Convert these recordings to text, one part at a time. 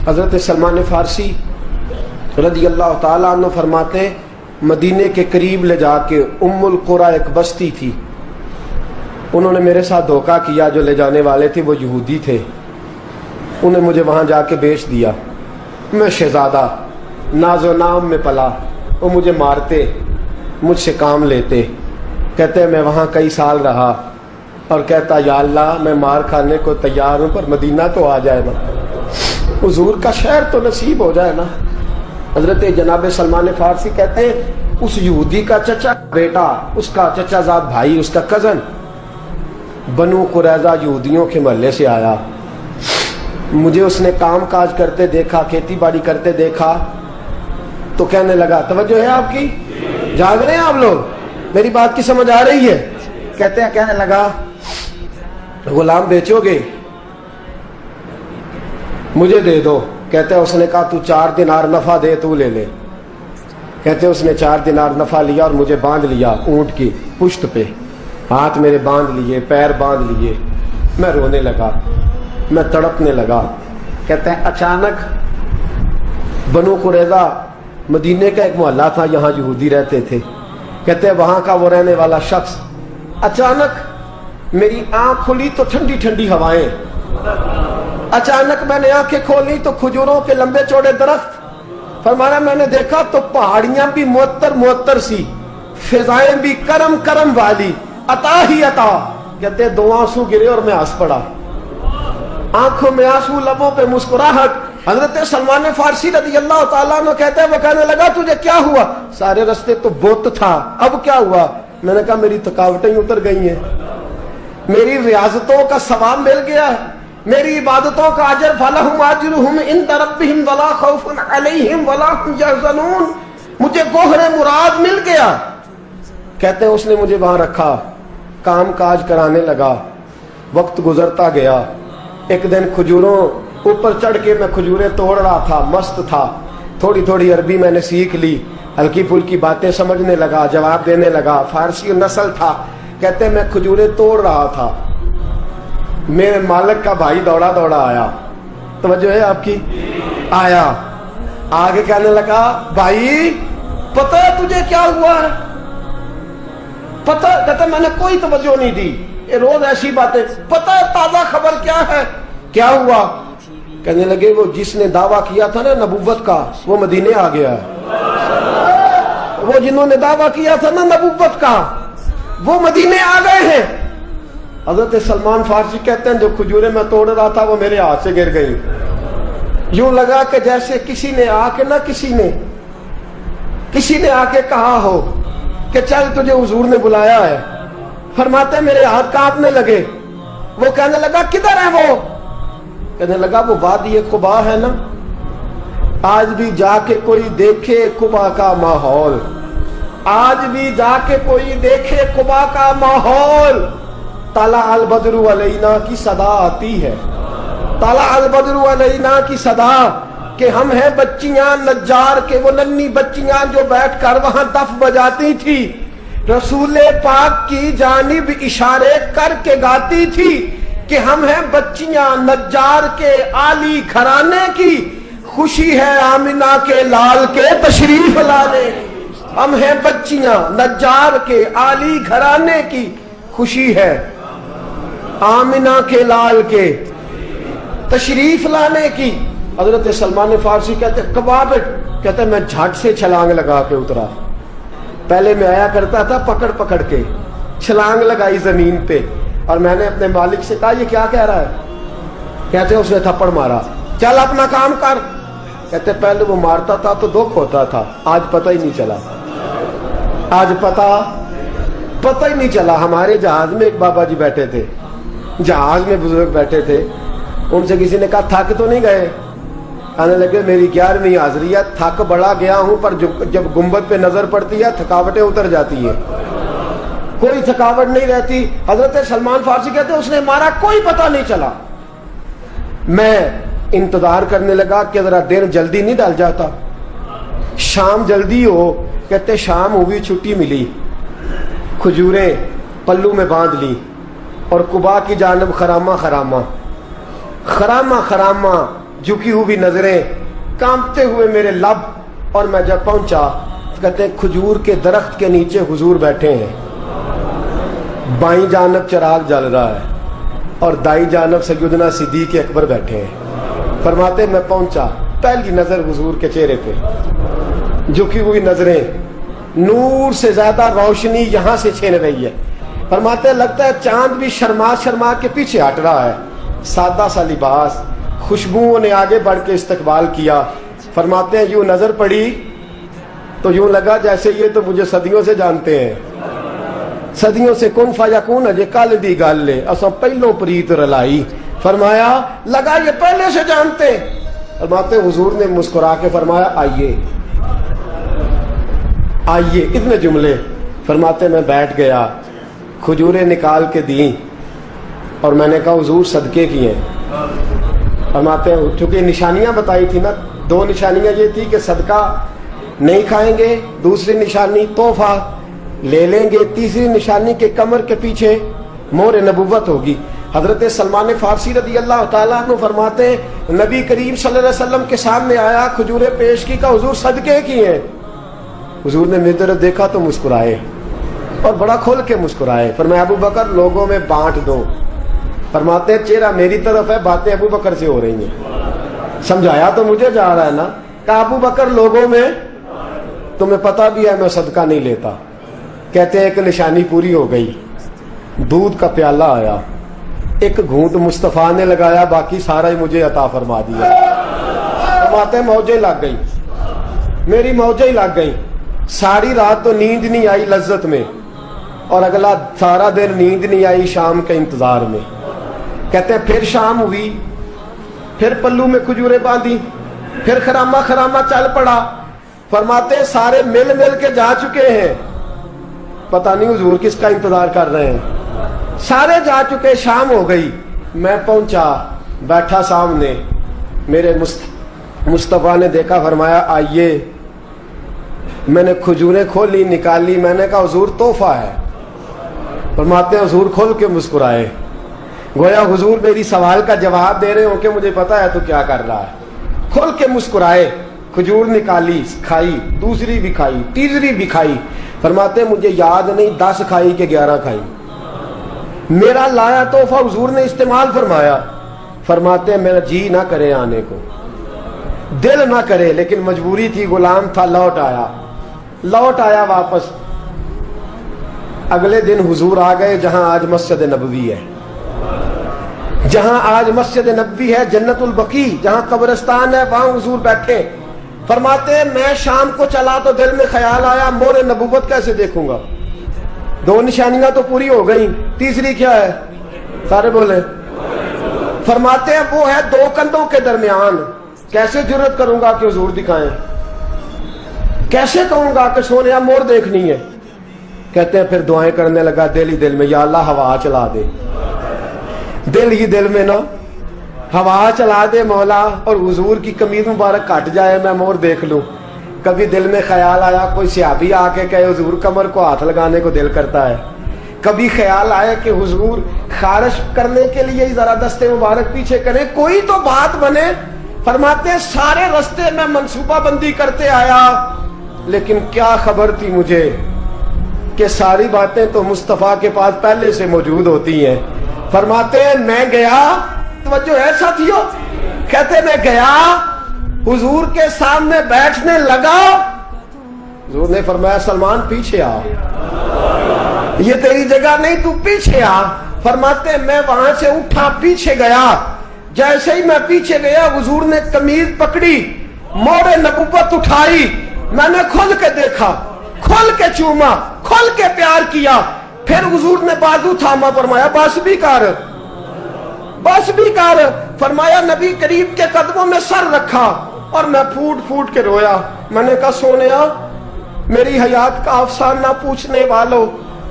حضرت سلمان فارسی رضی اللہ تعالیٰ عنہ فرماتے ہیں مدینے کے قریب لے جا کے ام القریٰ ایک بستی تھی، انہوں نے میرے ساتھ دھوکہ کیا، جو لے جانے والے تھے وہ یہودی تھے، انہیں مجھے وہاں جا کے بیچ دیا۔ میں شہزادہ ناز و نام میں پلا، وہ مجھے مارتے، مجھ سے کام لیتے، کہتے میں وہاں کئی سال رہا اور کہتا یا اللہ میں مار کھانے کو تیار ہوں پر مدینہ تو آ جائے نا، حضور کا شہر تو نصیب ہو جائے نا۔ حضرت جناب سلمان فارسی کہتے ہیں اس یہودی کا چچا بیٹا، اس کا چچا زاد بھائی، اس کا کزن بنو قریظہ یہودیوں کے محلے سے آیا، مجھے اس نے کام کاج کرتے دیکھا، کھیتی باڑی کرتے دیکھا تو کہنے لگا، توجہ ہے آپ کی، جاگ رہے ہیں آپ لوگ، میری بات کی سمجھ آ رہی ہے؟ کہنے لگا غلام بیچو گے؟ مجھے دے دو۔ کہتے ہیں اس نے کہا تو 4 دینار نفع دے، تو لے لے۔ کہتے ہیں اس نے 4 دینار نفع لیا اور مجھے باندھ لیا اونٹ کی پشت پہ، ہاتھ میرے باندھ لیے، پیر باندھ لیے، میں رونے لگا، میں تڑپنے لگا۔ کہتے ہیں اچانک بنو قریظہ مدینے کا ایک محلہ تھا، یہاں یہودی رہتے تھے، کہتے ہیں وہاں کا وہ رہنے والا شخص، اچانک میری آنکھ کھلی تو ٹھنڈی ٹھنڈی ہوائیں، اچانک میں نے آنکھیں کھولی تو کھجوروں کے لمبے چوڑے درخت، فرمایا میں نے دیکھا تو پہاڑیاں بھی معطر معطر سی، فضائیں بھی کرم کرم والی، عطا ہی عطا۔ کہتے ہیں 2 آنسو گرے اور میں ہنس پڑا، آنکھوں میں آنسو، لبوں پہ مسکراہٹ۔ حضرت سلمان فارسی رضی اللہ تعالیٰ عنہ کہتے ہیں وہ کہنے لگا تجھے کیا ہوا؟ سارے رستے تو بت تھا، اب کیا ہوا؟ میں نے کہا میری تھکاوٹیں اتر گئی ہیں، میری ریاضتوں کا ثواب مل گیا ہے، میری عبادتوں کا اجر، فَلَهُمْ أَجْرُهُمْ عِنْدَ رَبِّهِمْ وَلَا خَوْفٌ عَلَيْهِمْ وَلَا هُمْ يَحْزَنُونَ، مجھے گوہر مراد مل گیا۔ کہتے ہیں اس نے مجھے وہاں رکھا، کام کاج کرانے لگا، وقت گزرتا گیا۔ ایک دن کھجوروں اوپر چڑھ کے میں کھجوریں توڑ رہا تھا، مست تھا، تھوڑی تھوڑی عربی میں نے سیکھ لی، ہلکی پھلکی باتیں سمجھنے لگا، جواب دینے لگا، فارسی نسل تھا۔ کہتے ہیں میں کھجوریں توڑ رہا تھا، میرے مالک کا بھائی دوڑا دوڑا آیا، توجہ ہے آپ کی، آیا آگے کہنے لگا بھائی پتہ ہے تجھے کیا ہوا ہے؟ پتہ؟ کہتا میں نے کوئی توجہ نہیں دی، یہ روز ایسی باتیں، پتہ ہے تازہ خبر کیا ہے؟ کیا ہوا؟ کہنے لگے وہ جس نے دعویٰ کیا تھا نا نبوت کا وہ مدینے آ گیا ہے، وہ جنہوں نے دعویٰ کیا تھا نا نبوت کا وہ مدینے آ گئے ہیں۔ حضرت سلمان فارسی کہتے ہیں جو کھجوریں میں توڑ رہا تھا وہ میرے ہاتھ سے گر گئی، یوں لگا کہ جیسے کسی نے آ کے کسی نے آ کے کہا ہو کہ چل تجھے حضور نے بلایا ہے۔ فرماتے میرے ہاتھ کانپنے لگے۔ وہ کہنے لگا کدھر ہے وہ؟ کہنے لگا وہ وادی قباء ہے نا، آج بھی جا کے کوئی دیکھے قباء کا ماحول، آج بھی جا کے کوئی دیکھے قباء کا ماحول۔ طلع البدر علینا کی صدا آتی ہے، طلع البدر علینا کی صدا، کہ ہم ہیں بچیاں نجار کے، وہ ننھی بچیاں جو بیٹھ کر وہاں دف بجاتی تھی، رسول پاک کی جانب اشارے کر کے گاتی تھی کہ ہم ہیں بچیاں نجار کے عالی گھرانے کی، خوشی ہے آمنہ کے لال کے تشریف لانے کی۔ ہم ہیں بچیاں نجار کے عالی گھرانے کی، خوشی ہے آمنہ کے لال کے تشریف لانے کی۔ حضرت سلمان فارسی کہتے کباب، کہتے میں جھٹ سے چھلانگ لگا کے اترا، پہلے میں آیا کرتا تھا پکڑ پکڑ کے، چھلانگ لگائی زمین پہ، اور میں نے اپنے مالک سے کہا یہ کیا کہہ رہا ہے؟ کہتے اس نے تھپڑ مارا، چل اپنا کام کر۔ کہتے پہلے وہ مارتا تھا تو دکھ ہوتا تھا، آج پتہ ہی نہیں چلا، آج پتہ ہی نہیں چلا۔ ہمارے جہاز میں ایک بابا جی بیٹھے تھے، جہاز میں بزرگ بیٹھے تھے، ان سے کسی نے کہا تھک تو نہیں گئے؟ کہنے لگے میری 11ویں حاضری ہے، تھک بڑا گیا ہوں پر جب گنبد پہ نظر پڑتی ہے تھکاوٹیں اتر جاتی ہیں، کوئی تھکاوٹ نہیں رہتی۔ حضرت سلمان فارسی کہتے ہیں اس نے مارا، کوئی پتہ نہیں چلا۔ میں انتظار کرنے لگا کہ ذرا دن جلدی نہیں ڈل جاتا، شام جلدی ہو۔ کہتے شام ہوئی، چھٹی ملی، کھجوریں پلو میں باندھ لی اور قباء کی جانب خرامہ झुकी हुई नजरें, कांपते हुए मेरे लब। और मैं जब पहुंचा, कहते हैं खजूर के दरख्त के नीचे हुजूर बैठे हैं, बाईं जानब चिराग जल रहा है और दाई जानब सैयदना सिद्दीक अकबर बैठे हैं। फरमाते मैं पहुंचा, पहली नजर हुजूर के चेहरे पे, झुकी हुई नजरें, नूर से ज्यादा रोशनी यहां से छीन रही है। फरमाते लगता है चांद भी शर्मा शर्मा के पीछे हट रहा है। सादा सा लिबास, खुशबुओं ने आगे बढ़ के इस्तकबाल किया। फरमाते हैं यूं नजर पड़ी तो यूं लगा जैसे ये तो मुझे सदियों से जानते हैं, सदियों से कुन फयकून अजे कल दी गल ले असा पहलों प्रीत रलाई। फरमाया लगा ये पहले से जानते। फरमाते हुजूर ने मुस्कुरा के फरमाया आइए आइए, इतने जुमले। फरमाते मैं बैठ गया, खजूरें निकाल के दी और मैंने कहा हुजूर सदके की हैं। फरमाते हैं चूंकि निशानियां बताई थी ना, दो निशानियां ये थी कि सदका नहीं खाएंगे, दूसरी निशानी तोहफा ले लेंगे, तीसरी निशानी के कमर के पीछे मोहर नबुव्वत होगी। हजरत सलमान फारसी रदी अल्लाह तआला अन्हु फरमाते नबी करीम सल्लल्लाहु अलैहि वसल्लम के सामने आया, खजूरें पेश की, का हुजूर सदके की हैं। हुजूर ने मेरी तरफ देखा तो मुस्कुराए और बड़ा खोल के मुस्कुराए। फरमाया अबू बकर लोगों में बांट दो। फरमाते चेहरा मेरी तरफ है, बातें अबू बकर से हो रही हैं। समझाया तो मुझे जा रहा है ना, कहा अबू बकर लोगों में, तुम्हें पता भी है मैं सदका नहीं लेता। कहते हैं एक निशानी पूरी हो गई, दूध का प्याला आया, एक घूंट मुस्तफा ने लगाया, बाकी सारा ही मुझे अता फरमा दिया। फरमाते मौजें लग गई, मेरी मौजें लग गई। सारी रात तो नींद नहीं आई लज्जत में, और अगला सारा दिन नींद नहीं आई शाम के इंतजार में। कहते हैं फिर शाम हुई, फिर पल्लू में खजूरें बांधी, फिर खरामा खरामा चल पड़ा। फरमाते सारे मिल मिल के जा चुके हैं, पता नहीं हुजूर किसका इंतजार कर रहे हैं। सारे जा चुके, शाम हो गई। मैं पहुंचा, बैठा सामने, मेरे मुस्तफा ने देखा, फरमाया आइए। मैंने खजूरें खोली, निकाली, मैंने कहा हुजूर तोहफा है। फरमाते हैं हुजूर खोल के मुस्कुराए, गोया हुजूर मेरी सवाल का जवाब दे रहे हो कि मुझे पता है तो क्या कर रहा है। खोल के मुस्कुराए, खजूर निकाली, खाई, दूसरी भी खाई, तीसरी भी खाई। फरमाते मुझे याद नहीं 10 खाई कि 11 खाई। मेरा लाया तोहफा हुजूर ने इस्तेमाल फरमाया। फरमाते मेरा जी ना करे आने को, दिल ना करे, लेकिन मजबूरी थी, गुलाम था, लौट आया वापस। अगले दिन हुजूर आ गए जहां आज मस्जिद नबवी है, जहां आज मस्जिद नबवी है, जन्नतुल बकी जहां कब्रिस्तान है, वहां हुजूर बैठे। फरमाते हैं मैं शाम को चला तो दिल में ख्याल आया मोहर नबुव्वत कैसे देखूंगा। 2 निशानियां तो पूरी हो गई, तीसरी क्या है, सारे बोले। फरमाते हैं वो है 2 कंधों के दरमियान, कैसे जुर्रत करूंगा कि हुजूर दिखाएं, कैसे कहूंगा कि सोनिया मोर देखनी है। कहते हैं फिर दुआएं करने लगा दिल ही दिल में, या अल्लाह हवा चला दे, दिल ही दिल में ना हवा चला दे मौला, और हुजूर की कमीज मुबारक कट जाए, मैं मोर देख लूं। कभी दिल में ख्याल आया कोई सहाबी आके कहे हुजूर कमर को हाथ लगाने को दिल करता है। कभी ख्याल आया कि हुजूर खारिश करने के लिए जरा दस्ते मुबारक पीछे करें, कोई तो बात बने। फरमाते सारे रास्ते में मंसूबा बंदी करते आया, लेकिन क्या खबर थी मुझे कि सारी बातें तो मुस्तफा के पास पहले से मौजूद होती हैं। फरमाते हैं मैं गया, तवज्जो है साथियों, कहते मैं गया हुजूर के सामने बैठने लगा, हुजूर ने फरमाया सलमान पीछे आ, ये तेरी जगह नहीं, तू पीछे आ। फरमाते मैं वहां से उठा, पीछे गया। जैसे ही मैं पीछे गया, हुजूर ने कमीज पकड़ी, मोहर नबुव्वत उठाई, मैंने खोल के देखा, खोल के चूमा, खोल के प्यार किया। फिर हुजूर ने बाजू थामा, फरमाया बस भी कर, बस भी कर। फरमाया नबी करीम के कदमों में सर रखा और मैं फूट फूट के रोया। मैंने कहा सोनिया मेरी हयात का अफसाना पूछने वालों,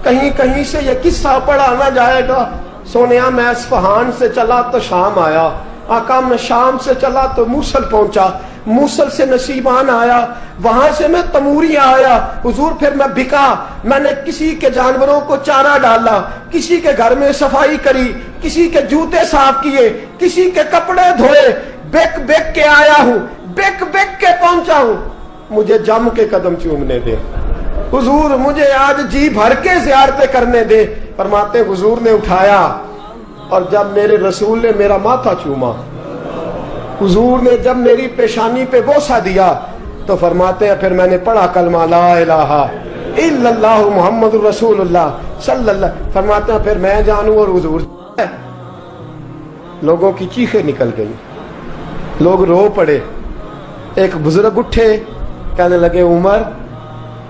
कहीं कहीं से ये किस्सा पढ़ा ना जाएगा। सोनिया मैं इस्फहान से चला तो शाम आया, आका मैं शाम से चला तो मूसल पहुंचा, मूसल से नसीबान आया, वहां से मैं तमूरिया आया। हुजूर फिर मैं बिका, मैंने किसी के जानवरों को चारा डाला, किसी के घर में सफाई करी, किसी के जूते साफ किए, किसी के कपड़े धोए। बेक बेक के आया हूं, बेक बेक के पहुंचा हूं, मुझे जम के कदम चूमने दे। हुजूर मुझे आज जी भर के ज़ियारतें करने दे। फरमाते हुजूर ने उठाया और जब मेरे रसूल ने मेरा माथा चूमा, हुजूर ने जब मेरी पेशानी पे बोसा दिया, तो फरमाते हैं फिर मैंने पढ़ा कलमा ला इलाहा इल्लल्लाहु मुहम्मदुर रसूलुल्लाह सल्लल्लाहु। फरमाते हैं फिर मैं जानूं और हुजूर। लोगों की चीखें निकल गई, लोग रो पड़े। एक बुजुर्ग उठे, कहने लगे उमर,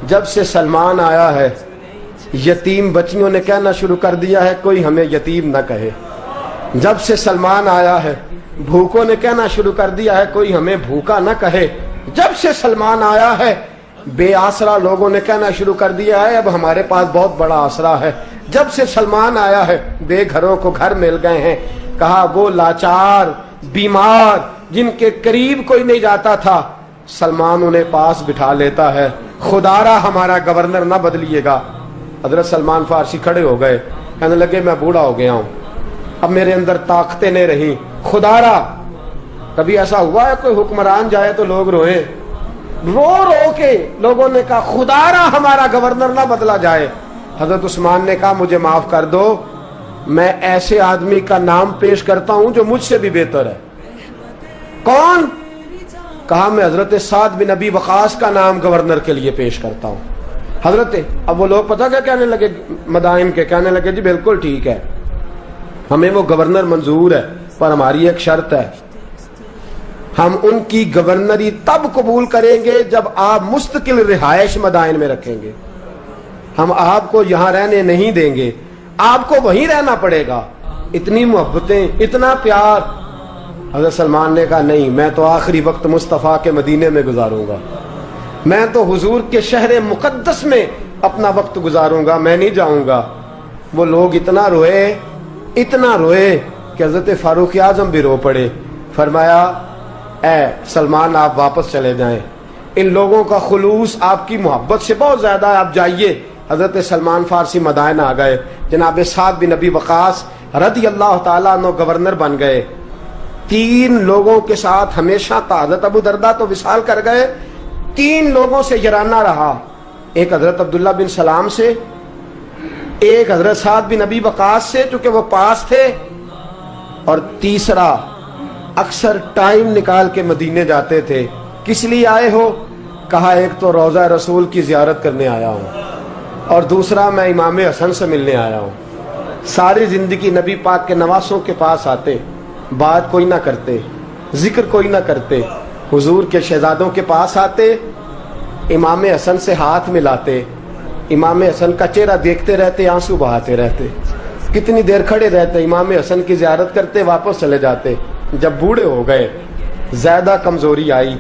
जब से सलमान आया है यतीम बच्चियों ने कहना शुरू कर दिया है कोई हमें यतीम न कहे। जब से सलमान आया है भूखों ने कहना शुरू कर दिया है कोई हमें भूखा न कहे। जब से सलमान आया है बेआसरा लोगों ने कहना शुरू कर दिया है अब हमारे पास बहुत बड़ा आसरा है। जब से सलमान आया है बेघरों को घर मिल गए हैं। कहा वो लाचार बीमार जिनके करीब कोई नहीं जाता था, सलमान उन्हें पास बिठा लेता है। खुदारा हमारा गवर्नर ना बदलिएगा। हजरत सलमान फारसी खड़े हो गए, कहने लगे मैं बूढ़ा हो गया हूं, अब मेरे अंदर ताकतें नहीं रही। खुदारा, कभी ऐसा हुआ है कोई हुक्मरान जाए तो लोग रोए? रो रो के लोगों ने कहा खुदारा हमारा गवर्नर ना बदला जाए। हजरत उस्मान ने कहा मुझे माफ कर दो, मैं ऐसे आदमी का नाम पेश करता हूं जो मुझसे भी बेहतर है। कौन? कहा मैं हजरत साद बिन नबी वकास का नाम गवर्नर के लिए पेश करता हूं। हजरत, अब वो लोग पता क्या कहने लगे मदाइन के, कहने लगे जी बिल्कुल ठीक है, हमें वो गवर्नर मंजूर है, पर हमारी एक शर्त है, हम उनकी गवर्नरी तब कबूल करेंगे जब आप मुस्तकिल रिहायश मदाइन में रखेंगे। हम आपको यहां रहने नहीं देंगे, आपको वहीं रहना पड़ेगा। इतनी मोहब्बतें, इतना प्यार। हज़रत सलमान ने कहा नहीं, मैं तो आखिरी वक्त मुस्तफ़ा के मदीने में गुजारूंगा, मैं तो हुजूर के शहर मुकद्दस में अपना वक्त गुजारूंगा, मैं नहीं जाऊंगा। वो लोग इतना रोए कि हज़रत फारूक आज़म भी रो पड़े। फरमाया ए सलमान आप वापस चले जाएं, इन लोगों का खुलूस आपकी मोहब्बत से बहुत ज्यादा है, आप जाइए। हजरत सलमान फारसी मदाइन आ गए। जनाब साद बिन नबी वकास रदी अल्लाह ताला अन्हु गवर्नर बन गए। 3 लोगों के साथ हमेशा था। हजरत अबू दरदा तो विसाल कर गए, 3 लोगों से यराना रहा। एक हजरत अब्दुल्ला बिन सलाम से, एक हजरत साद बिन नबी वकास से चूंकि वो पास थे, और तीसरा अक्सर टाइम निकाल के मदीने जाते थे। किस लिए आए हो? कहा एक तो रोज़ा रसूल की जियारत करने आया हूँ, और दूसरा मैं इमाम हसन से मिलने आया हूँ। सारी जिंदगी नबी पाक के नवासों के पास आते, बात कोई ना करते, जिक्र कोई ना करते। हुजूर के शहजादों के पास आते, इमाम हसन से हाथ मिलाते, इमाम हसन का चेहरा देखते रहते, आंसू बहाते रहते। कितनी देर खड़े रहते, इमाम हसन की जियारत करते, वापस चले जाते। जब बूढ़े हो गए, ज्यादा कमजोरी आई,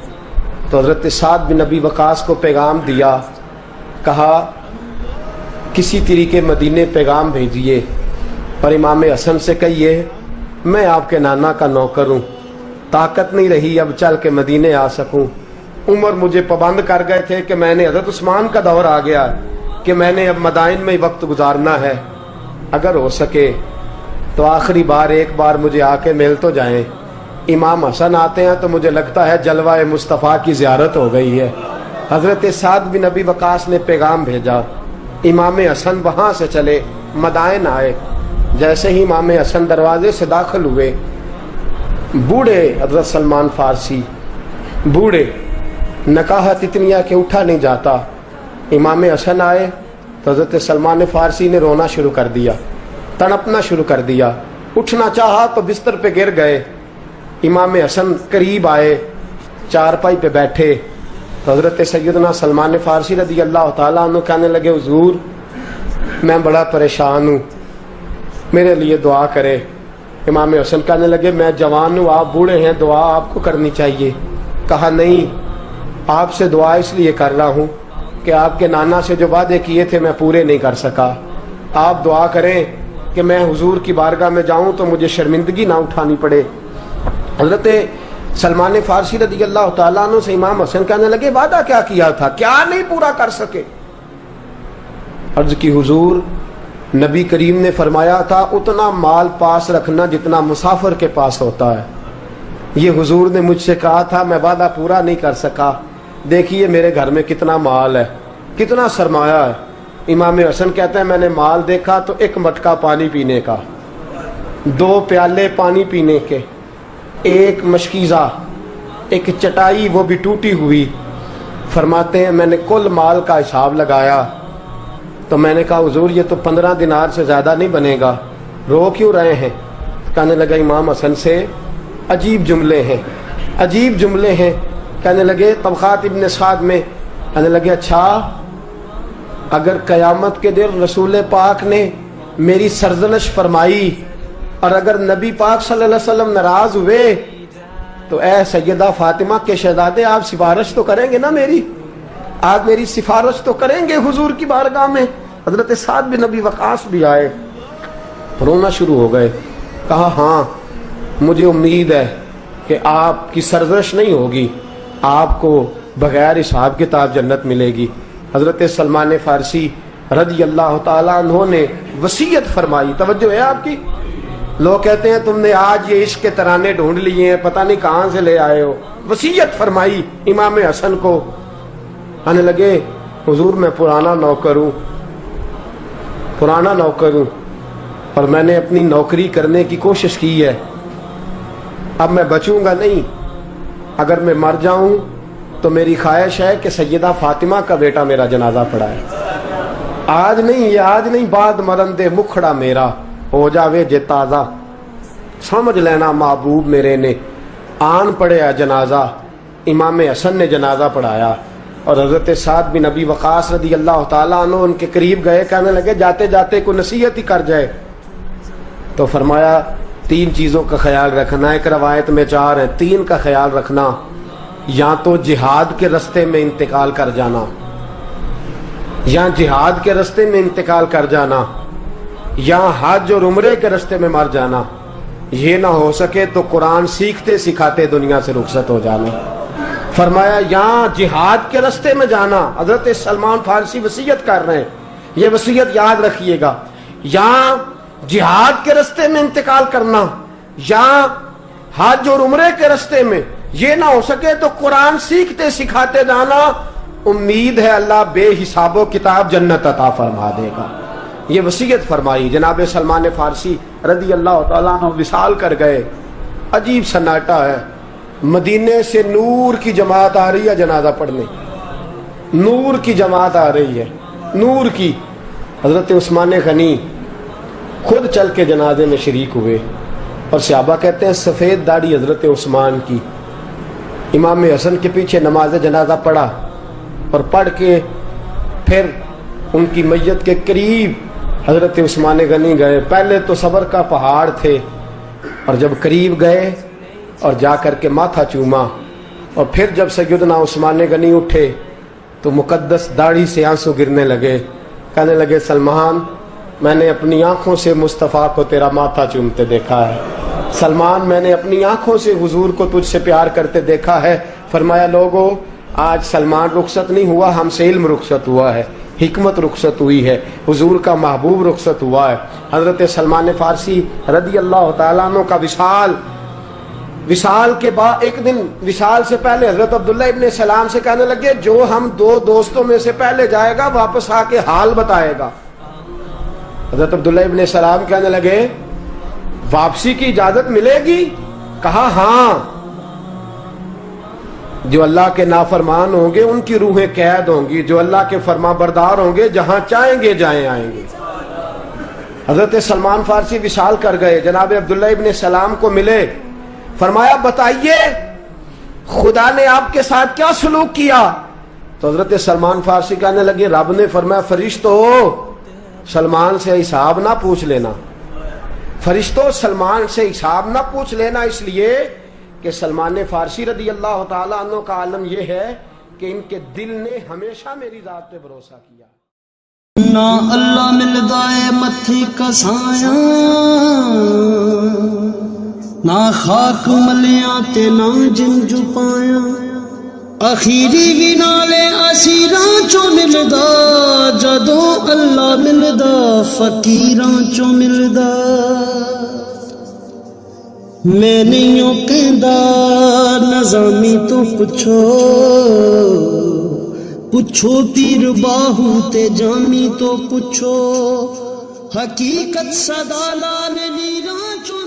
तो हजरत साद बिन नबी वकास को पैगाम दिया। कहा किसी तरीके मदीने पैगाम भेजिए, पर इमाम हसन से कहिए मैं आपके नाना का नौकर हूँ, ताकत नहीं रही अब चल के मदीने आ सकूँ। उमर मुझे पाबंद कर गए थे कि मैंने, हजरत उस्मान का दौर आ गया कि मैंने अब मदाइन में ही वक्त गुजारना है। अगर हो सके तो आखिरी बार एक बार मुझे आके मिल तो जाएं। इमाम हसन आते हैं तो मुझे लगता है जलवा मुस्तफ़ा की ज़ियारत हो गई है। हज़रत साद बिन नबी वकास ने पैगाम भेजा। इमाम हसन वहाँ से चले, मदाइन आए। जैसे ही इमाम हसन दरवाजे से दाखिल हुए, बूढ़े हज़रत सलमान फारसी, बूढ़े, नकाहत इतनी है कि उठा नहीं जाता। इमाम हसन आए तो हज़रत सलमान फारसी ने रोना शुरू कर दिया, तड़पना शुरू कर दिया। उठना चाहा तो बिस्तर पे गिर गए। इमाम हसन करीब आए, चारपाई पे बैठे, तो हज़रत सैयदना सलमान फारसी रदी अल्लाह ताला अन्हु कहने लगे हुजूर मैं बड़ा परेशान हूँ, मेरे लिए दुआ करे। इमाम हसन कहने लगे मैं जवान हूँ, आप बूढ़े हैं, दुआ आपको करनी चाहिए। कहा नहीं, आपसे दुआ इसलिए कर रहा हूँ कि आपके नाना से जो वादे किए थे मैं पूरे नहीं कर सका। आप दुआ करें कि मैं हुजूर की बारगाह में जाऊं तो मुझे शर्मिंदगी ना उठानी पड़े। हजरत सलमान फारसी रज़ी अल्लाह तआला अन्हु से इमाम हसन कहने लगे वादा क्या किया था, क्या नहीं पूरा कर सके? अर्ज की हुजूर नबी करीम ने फरमाया था उतना माल पास रखना जितना मुसाफिर के पास होता है। یہ حضور نے مجھ سے کہا تھا، میں وعدہ پورا نہیں کر سکا، دیکھیے میرے گھر میں کتنا مال ہے، کتنا سرمایہ ہے۔ امام حسن کہتے ہیں میں نے مال دیکھا تو ایک مٹکا پانی پینے کا، 2 پیالے پانی پینے کے، ایک مشکیزہ، ایک چٹائی وہ بھی ٹوٹی ہوئی۔ فرماتے ہیں میں نے کل مال کا حساب لگایا تو میں نے کہا حضور یہ تو 15 دینار سے زیادہ نہیں بنے گا، رو کیوں رہے ہیں؟ کہنے لگا امام حسن سے عجیب جملے ہیں، عجیب جملے ہیں۔ کہنے لگے طبقات ابن سعد میں، کہنے لگے اچھا اگر قیامت کے دن رسول پاک نے میری سرزنش فرمائی اور اگر نبی پاک صلی اللہ علیہ وسلم ناراض ہوئے تو اے سیدہ فاطمہ کے شہزادے آپ سفارش تو کریں گے نا میری، آپ میری سفارش تو کریں گے حضور کی بارگاہ میں؟ حضرت سعد بن نبی وقاص بھی آئے، رونا شروع ہو گئے، کہا ہاں مجھے امید ہے کہ آپ کی سرزنش نہیں ہوگی، آپ کو بغیر حساب کتاب جنت ملے گی۔ حضرت سلمان فارسی رضی اللہ تعالیٰ عنہ نے وصیت فرمائی، توجہ ہے آپ کی؟ لوگ کہتے ہیں تم نے آج یہ عشق کے ترانے ڈھونڈ لیے ہیں، پتہ نہیں کہاں سے لے آئے ہو۔ وصیت فرمائی امام حسن کو، آنے لگے حضور میں پرانا نوکر ہوں، پرانا نوکر ہوں اور میں نے اپنی نوکری کرنے کی کوشش کی ہے، اب میں بچوں گا نہیں، اگر میں مر جاؤں تو میری خواہش ہے کہ سیدہ فاطمہ کا بیٹا میرا جنازہ پڑھائے، آج نہیں، یہ آج نہیں، بعد مرن دے مکھڑا میرا ہو جاوے جے تازہ، سمجھ لینا محبوب میرے نے۔ آن پڑھیا جنازہ، امام حسن نے جنازہ پڑھایا اور حضرت سعد بن نبی وقاص رضی اللہ تعالیٰ عنہ ان کے قریب گئے، کہنے لگے جاتے جاتے کوئی نصیحت ہی کر جائے، تو فرمایا 3 چیزوں کا خیال رکھنا، ایک روایت میں 4 ہیں، 3 کا خیال رکھنا، یا تو جہاد کے رستے میں انتقال کر جانا، یا جہاد کے رستے میں انتقال کر جانا، یا حج اور عمرے کے رستے میں مر جانا، یہ نہ ہو سکے تو قرآن سیکھتے سکھاتے دنیا سے رخصت ہو جانا۔ فرمایا یا جہاد کے رستے میں جانا، حضرت سلمان فارسی وصیت کر رہے ہیں، یہ وصیت یاد رکھیے گا، یا جہاد کے رستے میں انتقال کرنا، یا حج اور عمرے کے رستے میں، یہ نہ ہو سکے تو قرآن سیکھتے سکھاتے جانا، امید ہے اللہ بے حساب و کتاب جنت عطا فرما دے گا۔ یہ وصیت فرمائی۔ جناب سلمان فارسی رضی اللہ تعالیٰ عنہ وصال کر گئے، عجیب سناٹا ہے، مدینے سے نور کی جماعت آ رہی ہے جنازہ پڑھنے، نور کی جماعت آ رہی ہے، نور کی۔ حضرت عثمان غنی خود چل کے جنازے میں شریک ہوئے اور صحابہ کہتے ہیں سفید داڑھی حضرت عثمان کی، امام حسن کے پیچھے نماز جنازہ پڑھا اور پڑھ کے پھر ان کی میت کے قریب حضرت عثمان غنی گئے۔ پہلے تو صبر کا پہاڑ تھے اور جب قریب گئے اور جا کر کے ماتھا چوما، اور پھر جب سیدنا عثمان غنی اٹھے تو مقدس داڑھی سے آنسو گرنے لگے، کہنے لگے سلمان میں نے اپنی آنکھوں سے مصطفیٰ کو تیرا ماتھا چومتے دیکھا ہے، سلمان میں نے اپنی آنکھوں سے حضور کو تجھ سے پیار کرتے دیکھا ہے۔ فرمایا لوگو آج سلمان رخصت نہیں ہوا، ہم سے علم رخصت ہوا ہے، حکمت رخصت ہوئی ہے، حضور کا محبوب رخصت ہوا ہے۔ حضرت سلمان فارسی رضی اللہ تعالیٰ عنہ کا وصال کے بعد ایک دن وصال سے پہلے حضرت عبداللہ ابن سلام سے کہنے لگے جو ہم 2 دوستوں میں سے پہلے جائے گا واپس آ کے حال بتائے گا۔ حضرت عبداللہ ابن سلام کہنے لگے واپسی کی اجازت ملے گی؟ کہا ہاں، جو اللہ کے نافرمان ہوں گے ان کی روحیں قید ہوں گی، جو اللہ کے فرما بردار ہوں گے جہاں چاہیں گے جائیں آئیں گے۔ حضرت سلمان فارسی وصال کر گئے، جناب عبداللہ ابن سلام کو ملے، فرمایا بتائیے خدا نے آپ کے ساتھ کیا سلوک کیا؟ تو حضرت سلمان فارسی کہنے لگے رب نے فرمایا فرشتو سلمان سے حساب نہ پوچھ لینا، فرشتوں سلمان سے حساب نہ پوچھ لینا، اس لیے کہ سلمان فارسی رضی اللہ تعالیٰ عنہ کا عالم یہ ہے کہ ان کے دل نے ہمیشہ میری ذات پہ بھروسہ کیا۔ نہ اللہ ملدا ہے متھی کسایا، نہ خاک ملیاں تے نہ جن جپایا، اخیری بھی نالے اسیراں چوں ملدا، جدوں اللہ ملدا فقیراں چوں ملدا۔ میں نہیں ہوں کہندا نظامی تو پوچھو پوچھو پیر باہو تے جامی تو پوچھو حقیقت صدا لال لیراں چوں